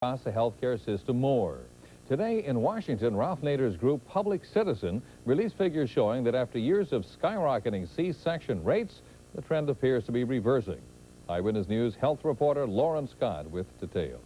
cost the healthcare system more. Today in Washington, Ralph Nader's group Public Citizen released figures showing that after years of skyrocketing C-section rates, the trend appears to be reversing. Eyewitness News health reporter Lauren Scott with details.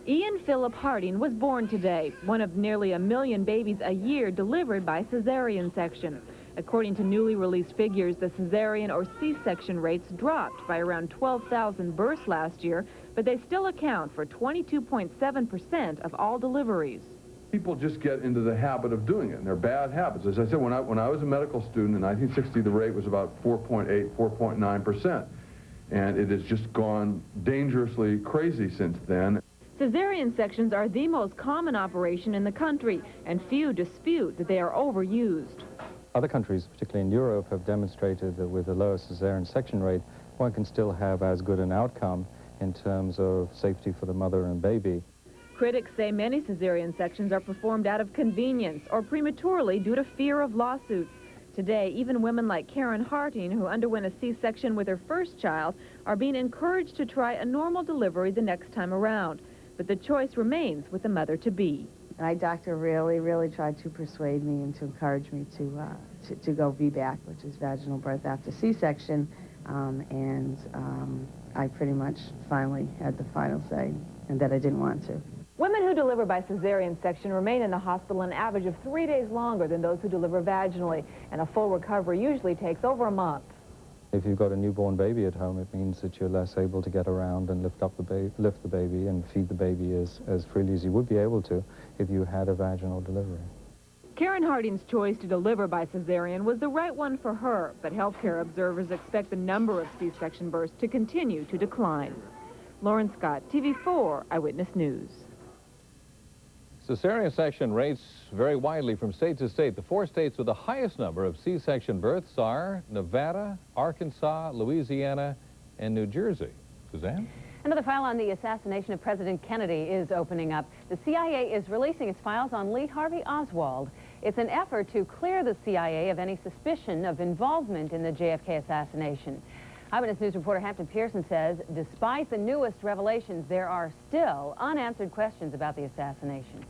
Ian Philip Harding was born today, one of nearly 1 million babies a year delivered by cesarean section. According to newly released figures, the cesarean or C-section rates dropped by around 12,000 births last year, but they still account for 22.7% of all deliveries. People just get into the habit of doing it, and they're bad habits. As I said, when I was a medical student in 1960, the rate was about 4.8, 4.9%, and it has just gone dangerously crazy since then. Cesarean sections are the most common operation in the country, and few dispute that they are overused. Other countries, particularly in Europe, have demonstrated that with a lower cesarean section rate, one can still have as good an outcome in terms of safety for the mother and baby. Critics say many cesarean sections are performed out of convenience or prematurely due to fear of lawsuits. Today, even women like Karen Harding, who underwent a C-section with her first child, are being encouraged to try a normal delivery the next time around. But the choice remains with the mother-to-be. My doctor really tried to persuade me and to encourage me to go VBAC, which is vaginal birth after C-section, I pretty much finally had the final say, and that I didn't want to. Women who deliver by cesarean section remain in the hospital an average of 3 days longer than those who deliver vaginally, and a full recovery usually takes over a month. If you've got a newborn baby at home, it means that you're less able to get around and lift the baby and feed the baby as freely as you would be able to if you had a vaginal delivery. Karen Harding's choice to deliver by cesarean was the right one for her, but healthcare observers expect the number of C-section births to continue to decline. Lauren Scott, TV4 Eyewitness News. Cesarean section rates vary widely from state to state. The 4 states with the highest number of C-section births are Nevada, Arkansas, Louisiana, and New Jersey. Suzanne? Another file on the assassination of President Kennedy is opening up. The CIA is releasing its files on Lee Harvey Oswald. It's an effort to clear the CIA of any suspicion of involvement in the JFK assassination. Eyewitness News reporter Hampton Pearson says, despite the newest revelations, there are still unanswered questions about the assassination.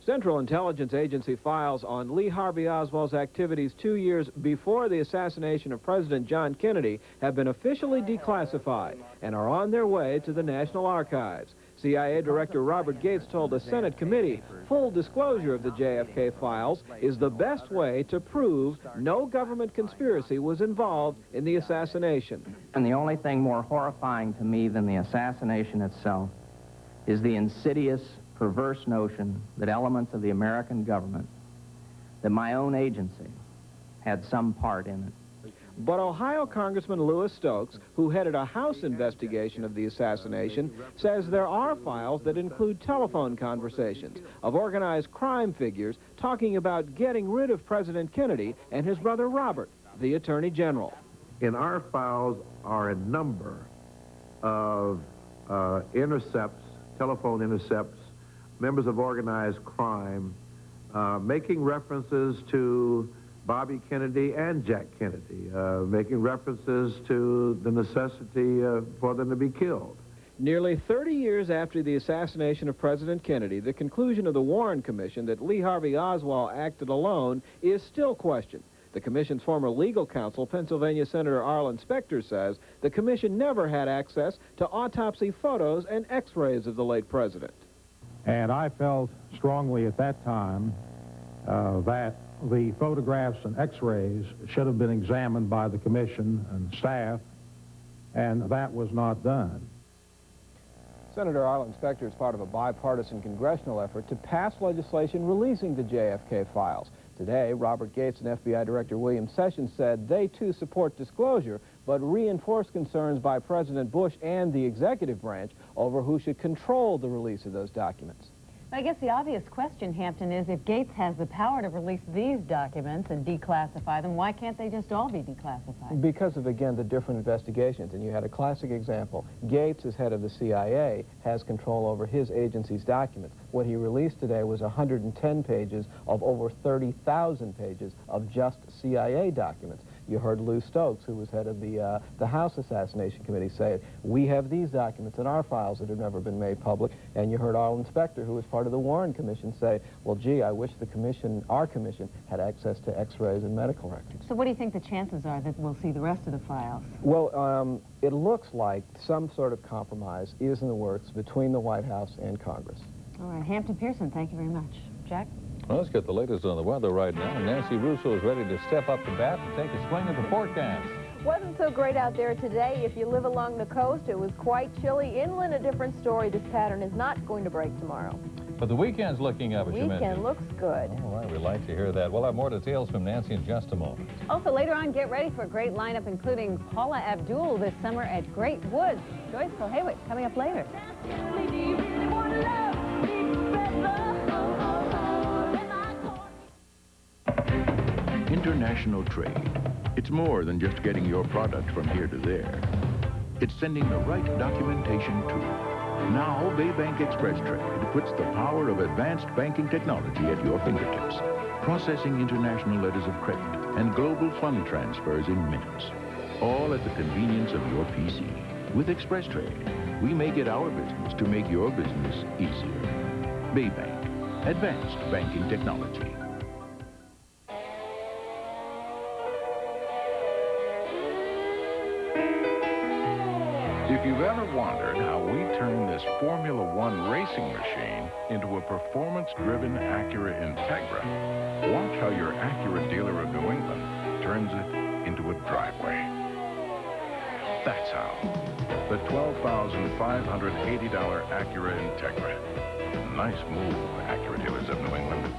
Central Intelligence Agency files on Lee Harvey Oswald's activities 2 years before the assassination of President John Kennedy have been officially declassified and are on their way to the National Archives. CIA Director Robert Gates told a Senate committee full disclosure of the JFK files is the best way to prove no government conspiracy was involved in the assassination. And the only thing more horrifying to me than the assassination itself is the insidious, perverse notion that elements of the American government, that my own agency, had some part in it. But Ohio Congressman Louis Stokes, who headed a House investigation of the assassination, says there are files that include telephone conversations of organized crime figures talking about getting rid of President Kennedy and his brother Robert, the Attorney General. In our files are a number of intercepts, telephone intercepts, members of organized crime, making references to Bobby Kennedy and Jack Kennedy, making references to the necessity for them to be killed. Nearly 30 years after the assassination of President Kennedy, the conclusion of the Warren Commission that Lee Harvey Oswald acted alone is still questioned. The commission's former legal counsel, Pennsylvania Senator Arlen Specter, says the commission never had access to autopsy photos and x-rays of the late president. And I felt strongly at that time that the photographs and x-rays should have been examined by the commission and staff, and that was not done. Senator Arlen Specter is part of a bipartisan congressional effort to pass legislation releasing the JFK files. Today, Robert Gates and FBI Director William Sessions said they too support disclosure, but reinforced concerns by President Bush and the executive branch over who should control the release of those documents. I guess the obvious question, Hampton, is if Gates has the power to release these documents and declassify them, why can't they just all be declassified? Because of, again, the different investigations. And you had a classic example. Gates, as head of the CIA, has control over his agency's documents. What he released today was 110 pages of over 30,000 pages of just CIA documents. You heard Lou Stokes, who was head of the House Assassination Committee, say it. We have these documents in our files that have never been made public. And you heard Arlen Specter, who was part of the Warren Commission, say, well, gee, I wish the commission, our commission, had access to x-rays and medical records. So what do you think the chances are that we'll see the rest of the files? Well, it looks like some sort of compromise is in the works between the White House and Congress. All right, Hampton Pearson, thank you very much. Jack? Well, let's get the latest on the weather right now. Nancy Russo is ready to step up to bat and take a swing at the forecast. Wasn't so great out there today. If you live along the coast, it was quite chilly. Inland, a different story. This pattern is not going to break tomorrow. But the weekend's looking up, as you mentioned. Weekend looks good. All right, we'd like to hear that. We'll have more details from Nancy in just a moment. Also, later on, get ready for a great lineup, including Paula Abdul this summer at Great Woods. Joyce Kohaywick coming up later. International trade. It's more than just getting your product from here to there. It's sending the right documentation too. Now, Baybank Express Trade puts the power of advanced banking technology at your fingertips, processing international letters of credit and global fund transfers in minutes, all at the convenience of your PC. With Express Trade, we make it our business to make your business easier. Baybank, advanced banking technology. If you've ever wondered how we turn this Formula One racing machine into a performance-driven Acura Integra, watch how your Acura dealer of New England turns it into a driveway. That's how. The $12,580 Acura Integra. Nice move, Acura dealers of New England.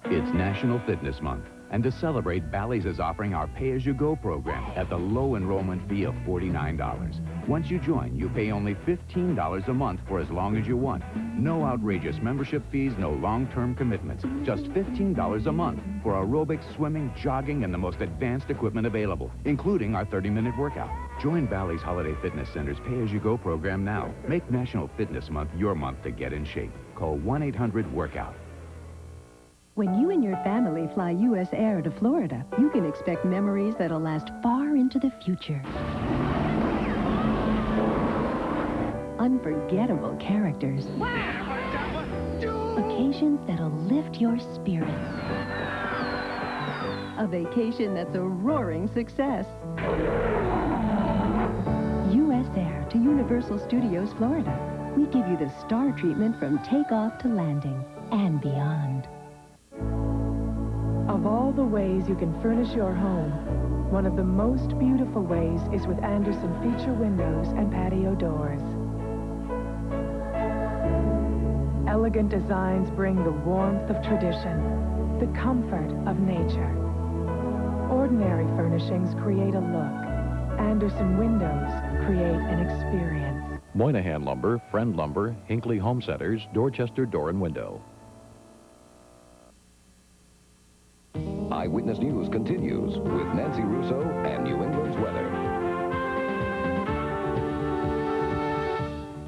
It's National Fitness Month. And to celebrate, Bally's is offering our pay-as-you-go program at the low enrollment fee of $49. Once you join, you pay only $15 a month for as long as you want. No outrageous membership fees, no long-term commitments. Just $15 a month for aerobics, swimming, jogging, and the most advanced equipment available, including our 30-minute workout. Join Bally's Holiday Fitness Center's pay-as-you-go program now. Make National Fitness Month your month to get in shape. Call 1-800-WORKOUT. When you and your family fly U.S. Air to Florida, you can expect memories that'll last far into the future. Unforgettable characters. Occasions that'll lift your spirits. A vacation that's a roaring success. U.S. Air to Universal Studios, Florida. We give you the star treatment from takeoff to landing and beyond. Of all the ways you can furnish your home, one of the most beautiful ways is with Anderson feature windows and patio doors. Elegant designs bring the warmth of tradition, the comfort of nature. Ordinary furnishings create a look. Anderson windows create an experience. Moynihan Lumber, Friend Lumber, Hinckley Home Centers, Dorchester Door and Window. Eyewitness News continues with Nancy Russo and New England's weather.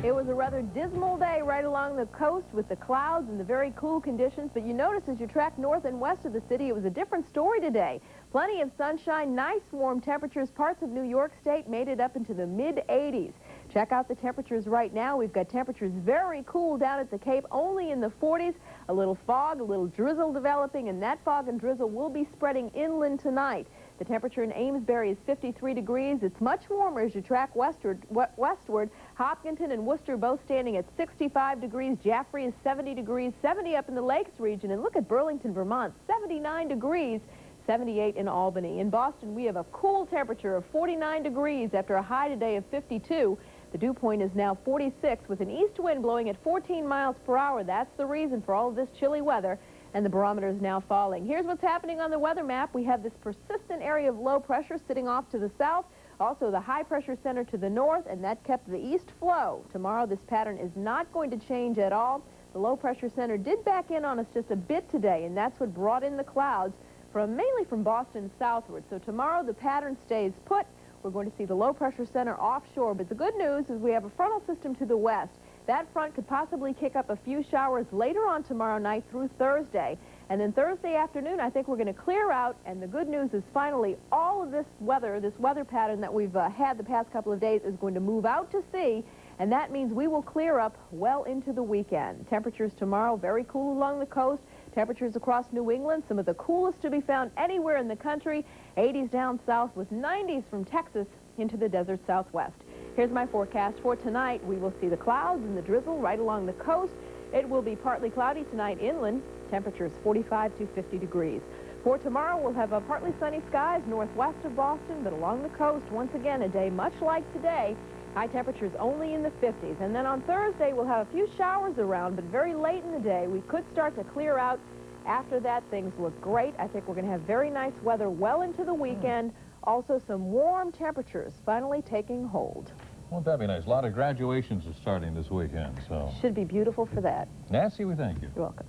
It was a rather dismal day right along the coast with the clouds and the very cool conditions, but you notice as you track north and west of the city, it was a different story today. Plenty of sunshine, nice warm temperatures. Parts of New York State made it up into the mid-80s. Check out the temperatures right now. We've got temperatures very cool down at the Cape, only in the 40s. A little fog, a little drizzle developing, and that fog and drizzle will be spreading inland tonight. The temperature in Amesbury is 53 degrees. It's much warmer as you track westward. Hopkinton and Worcester both standing at 65 degrees. Jaffrey is 70 degrees, 70 up in the Lakes region. And look at Burlington, Vermont, 79 degrees. 78 in Albany. In Boston, we have a cool temperature of 49 degrees after a high today of 52. The dew point is now 46 with an east wind blowing at 14 miles per hour. That's the reason for all of this chilly weather, and the barometer is now falling. Here's what's happening on the weather map. We have this persistent area of low pressure sitting off to the south, also the high pressure center to the north, and that kept the east flow. Tomorrow, this pattern is not going to change at all. The low pressure center did back in on us just a bit today, and that's what brought in the clouds mainly from Boston southward. So tomorrow the pattern stays put. We're going to see the low pressure center offshore, but the good news is we have a frontal system to the west. That front could possibly kick up a few showers later on tomorrow night through Thursday. And then Thursday afternoon, I think we're going to clear out. And the good news is finally all of this weather pattern that we've had the past couple of days is going to move out to sea. And that means we will clear up well into the weekend. Temperatures tomorrow very cool along the coast. Temperatures across New England, some of the coolest to be found anywhere in the country. 80s down south with 90s from Texas into the desert southwest. Here's my forecast for tonight. We will see the clouds and the drizzle right along the coast. It will be partly cloudy tonight inland. Temperatures 45 to 50 degrees. For tomorrow, we'll have partly sunny skies northwest of Boston, but along the coast, once again, a day much like today. High temperatures only in the 50s. And then on Thursday, we'll have a few showers around, but very late in the day, we could start to clear out. After that, things look great. I think we're going to have very nice weather well into the weekend. Also, some warm temperatures finally taking hold. Won't that be nice? A lot of graduations are starting this weekend, so... Should be beautiful for that. Nancy, we thank you. You're welcome.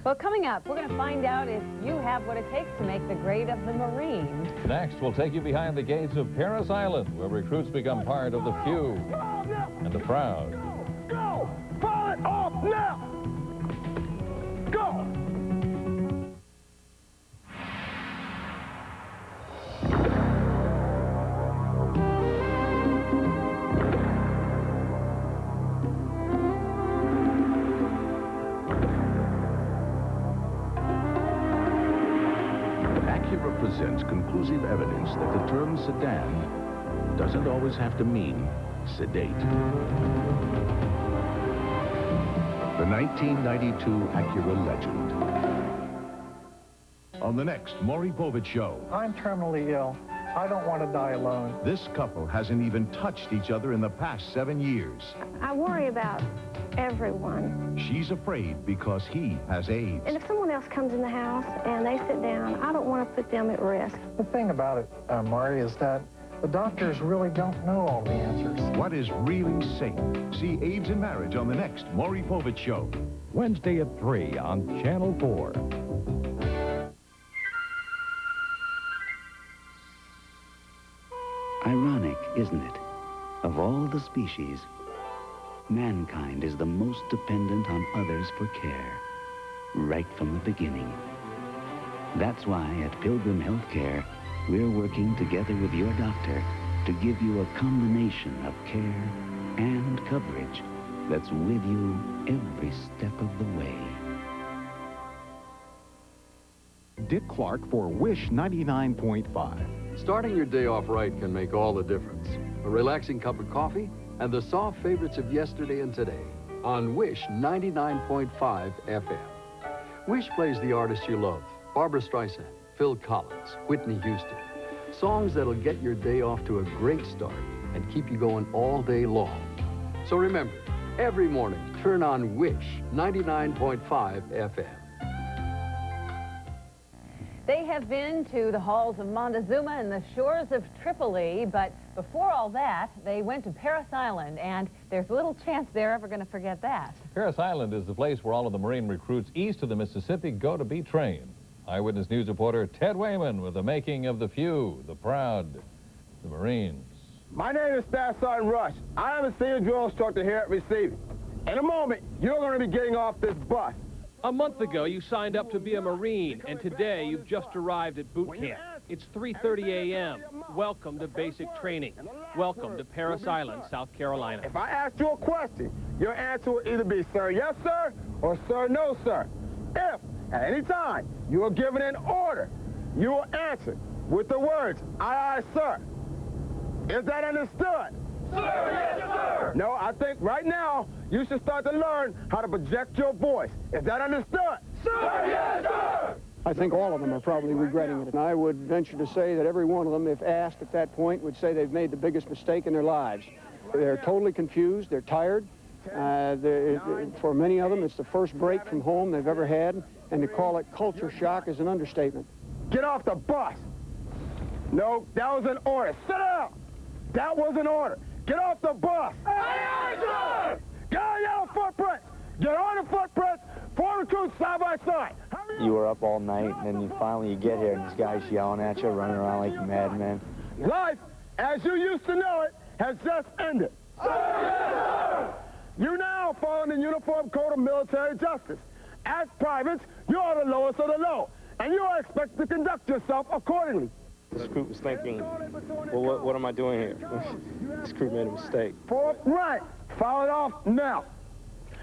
Well, coming up, we're going to find out if you have what it takes to make the grade of the Marine. Next, we'll take you behind the gates of Paris Island, where recruits become part of the few and the proud. Go! Fire it off now! Go! Presents conclusive evidence that the term sedan doesn't always have to mean sedate. The 1992 Acura Legend. On the next Maury Povich Show. I'm terminally ill. I don't want to die alone. This couple hasn't even touched each other in the past 7 years. I worry about everyone. She's afraid because he has AIDS. And if someone else comes in the house and they sit down, I don't want to put them at risk. The thing about it, Maury, is that the doctors really don't know all the answers. What is really safe? See AIDS and Marriage on the next Maury Povich Show. Wednesday at 3 on Channel 4. Ironic, isn't it? Of all the species, mankind is the most dependent on others for care, right from the beginning. That's why at Pilgrim Healthcare, we're working together with your doctor to give you a combination of care and coverage that's with you every step of the way. Dick Clark for Wish 99.5. Starting your day off right can make all the difference. A relaxing cup of coffee and the soft favorites of yesterday and today on Wish 99.5 FM. Wish plays the artists you love: Barbra Streisand, Phil Collins, Whitney Houston. Songs that'll get your day off to a great start and keep you going all day long. So remember, every morning, turn on Wish 99.5 FM. They have been to the halls of Montezuma and the shores of Tripoli, but before all that, they went to Paris Island, and there's little chance they're ever going to forget that. Paris Island is the place where all of the Marine recruits east of the Mississippi go to be trained. Eyewitness News reporter Ted Wayman with the making of the few, the proud, the Marines. My name is Staff Sergeant Rush. I am a senior drill instructor here at Receiving. In a moment, you're going to be getting off this bus. A month ago, you signed up to be a Marine, and today you've just arrived at boot camp. It's 3:30 a.m. Welcome to basic training. Welcome to Paris Island, South Carolina. If I ask you a question, your answer will either be, sir, yes, sir, or sir, no, sir. If, at any time, you are given an order, you will answer with the words, aye, aye, sir. Is that understood? Sir, yes, sir. No, I think right now, you should start to learn how to project your voice. Is that understood? Sir, yes, sir. I think all of them are probably regretting it. And I would venture to say that every one of them, if asked at that point, would say they've made the biggest mistake in their lives. They're totally confused. They're tired. For many of them, it's the first break from home they've ever had. And to call it culture shock is an understatement. Get off the bus. No, that was an order. Sit down. That was an order. Get off the bus. Aye, sir. Get on your footprints. Get on the footprints. 4 recruits side by side. You were up all night, and then you get here, and these guys yelling at you, running around like madmen. Life, as you used to know it, has just ended. Sir, yes, sir. You now now following the Uniform Code of Military Justice. As privates, you are the lowest of the low, and you are expected to conduct yourself accordingly. This group was thinking, well, what am I doing here? This group made a mistake. Fourth right. Foul it off now.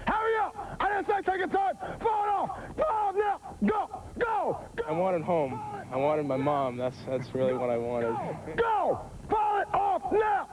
Hurry up! I didn't say take your time. Foul it off. Foul it now. Go. Go. I wanted home. I wanted my mom. That's really what I wanted. Go. Foul it off now.